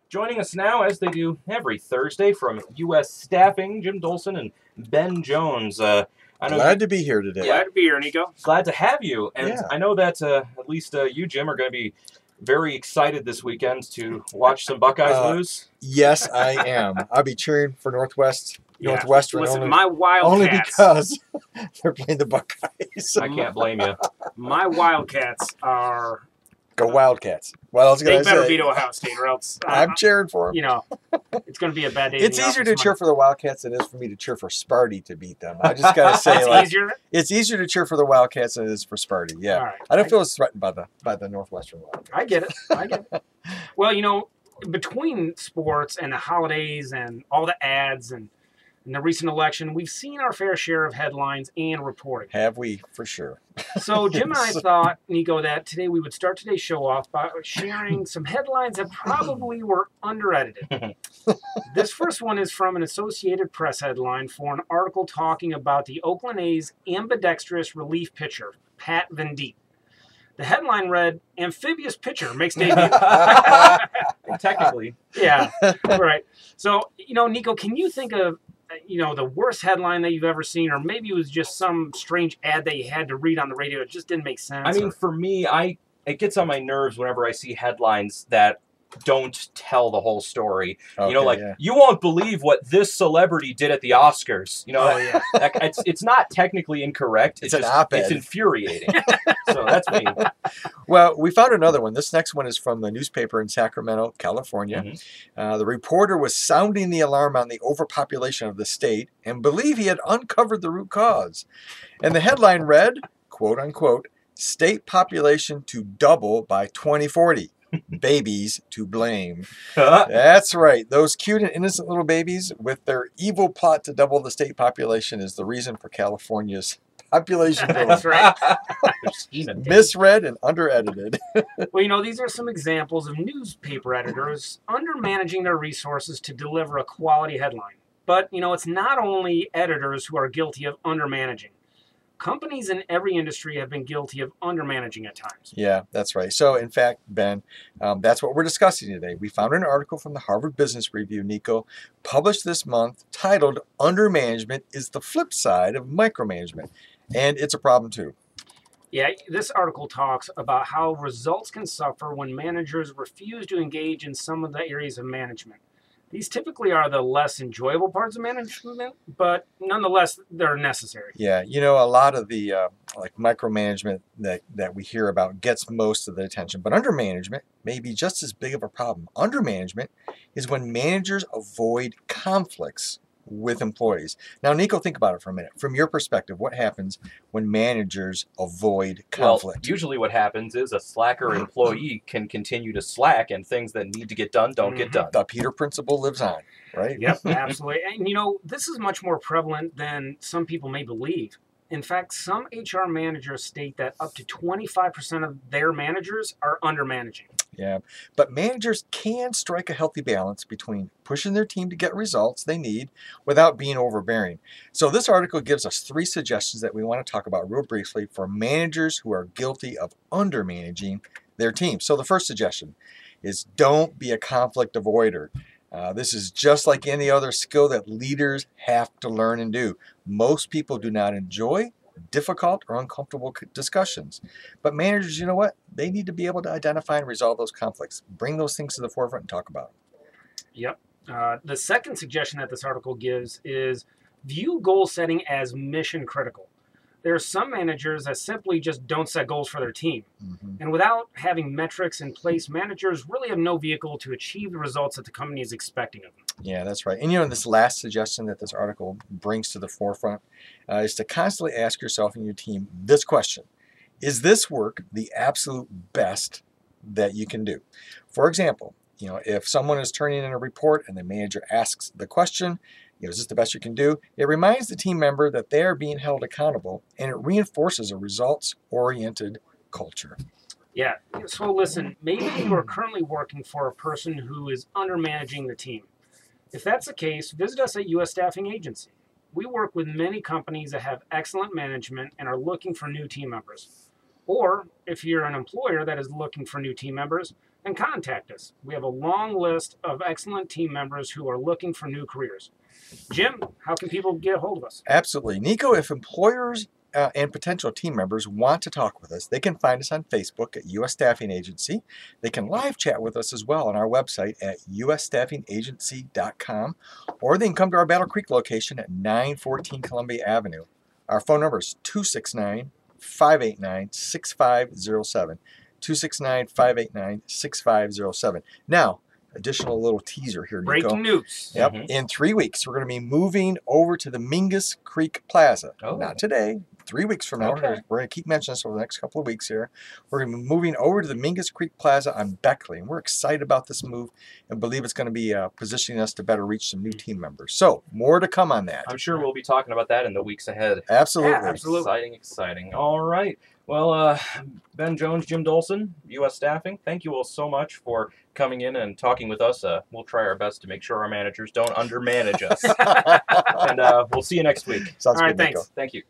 Joining us now, as they do every Thursday, from U.S. Staffing, Jim Dolson and Ben Jones. Glad to be here today. Glad to be here, Nico. Glad to have you. And Yeah. I know that at least you, Jim, are going to be very excited this weekend to watch some Buckeyes lose. Yes, I am. I'll be cheering for Northwestern Listen, my Wildcats. only because they're playing the Buckeyes. I can't blame you. My Wildcats are. Go Wildcats. What else can I They better say? beat Ohio State, or else I'm cheering for them. You know, it's going to be a bad day. It's easier to cheer for the Wildcats than it is for me to cheer for Sparty to beat them. I just got to say, it's easier to cheer for the Wildcats than it is for Sparty. Yeah, All right. I don't feel as threatened by the Northwestern Wildcats. I get it. Well, you know, between sports and the holidays and all the ads and the recent election, we've seen our fair share of headlines and reporting. Have we, for sure. So Jim and I thought, Nico, that today we would start today's show off by sharing some headlines that probably were under-edited. This first one is from an Associated Press headline for an article talking about the Oakland A's ambidextrous relief pitcher, Pat Venditte. The headline read, "Amphibious pitcher makes debut." Technically. Yeah, right. So, you know, Nico, can you think of the worst headline that you've ever seen, or maybe it was just some strange ad that you had to read on the radio? It just didn't make sense. I mean, for me, it gets on my nerves whenever I see headlines that don't tell the whole story. Okay, you won't believe what this celebrity did at the Oscars. It's not technically incorrect. It's an op-ed. It's infuriating. So that's me. Well, we found another one. This next one is from the newspaper in Sacramento, California. Mm-hmm. The reporter was sounding the alarm on the overpopulation of the state and believed he had uncovered the root cause. And the headline read, quote unquote, "State population to double by 2040. Babies to blame." That's right. Those cute and innocent little babies with their evil plot to double the state population is the reason for California's population growth. That's right. Misread and under-edited. Well, these are some examples of newspaper editors undermanaging their resources to deliver a quality headline. But, it's not only editors who are guilty of undermanaging. Companies in every industry have been guilty of undermanaging at times. Yeah, that's right. So, in fact, Ben, that's what we're discussing today. We found an article from the Harvard Business Review, Nico, published this month, titled "Undermanagement is the Flip Side of Micromanagement." And it's a problem, too. Yeah, this article talks about how results can suffer when managers refuse to engage in some of the areas of management. These typically are the less enjoyable parts of management, but nonetheless, they're necessary. Yeah, a lot of the micromanagement that we hear about gets most of the attention, but undermanagement may be just as big of a problem. Undermanagement is when managers avoid conflicts with employees. Now, Nico, think about it for a minute. From your perspective, what happens when managers avoid conflict? Well, usually what happens is a slacker employee can continue to slack, and things that need to get done don't get done. The Peter principle lives on, right? Yep, absolutely. And, this is much more prevalent than some people may believe. In fact, some HR managers state that up to 25% of their managers are undermanaging. Yeah, but managers can strike a healthy balance between pushing their team to get results they need without being overbearing. So this article gives us 3 suggestions that we want to talk about real briefly for managers who are guilty of undermanaging their team. So the first suggestion is don't be a conflict avoider. This is just like any other skill that leaders have to learn and do. Most people do not enjoy difficult or uncomfortable discussions. But managers, you know what? They need to be able to identify and resolve those conflicts. Bring those things to the forefront and talk about them. Yep. The second suggestion that this article gives is view goal setting as mission critical. There are some managers that simply just don't set goals for their team. And without having metrics in place, managers really have no vehicle to achieve the results that the company is expecting of them. Yeah, that's right. And this last suggestion that this article brings to the forefront is to constantly ask yourself and your team this question: is this work the absolute best that you can do? For example, if someone is turning in a report and the manager asks the question, is this the best you can do? It reminds the team member that they are being held accountable, and it reinforces a results-oriented culture. Yeah, so listen, maybe you are currently working for a person who is undermanaging the team. If that's the case, visit us at U.S. Staffing Agency. We work with many companies that have excellent management and are looking for new team members. Or if you're an employer that is looking for new team members, then contact us. We have a long list of excellent team members who are looking for new careers. Jim, how can people get a hold of us? Absolutely. Nico, if employers and potential team members want to talk with us, they can find us on Facebook at U.S. Staffing Agency. They can live chat with us as well on our website at usstaffingagency.com, or they can come to our Battle Creek location at 914 Columbia Avenue. Our phone number is 269-589-6507. 269-589-6507. Now, additional little teaser here, Nico. Breaking news. Yep. In 3 weeks, we're going to be moving over to the Mingus Creek Plaza. Oh. Not today. 3 weeks from now. Okay. We're going to keep mentioning this over the next couple of weeks here. We're going to be moving over to the Mingus Creek Plaza on Beckley. And we're excited about this move and believe it's going to be positioning us to better reach some new team members. So, more to come on that. I'm sure we'll be talking about that in the weeks ahead. Absolutely. Yeah, absolutely. Exciting, exciting. All right. Well, Ben Jones, Jim Dolson, U.S. Staffing, thank you all so much for coming in and talking with us. We'll try our best to make sure our managers don't undermanage us. And we'll see you next week. Sounds All right, good, Nico. thanks. Thank you.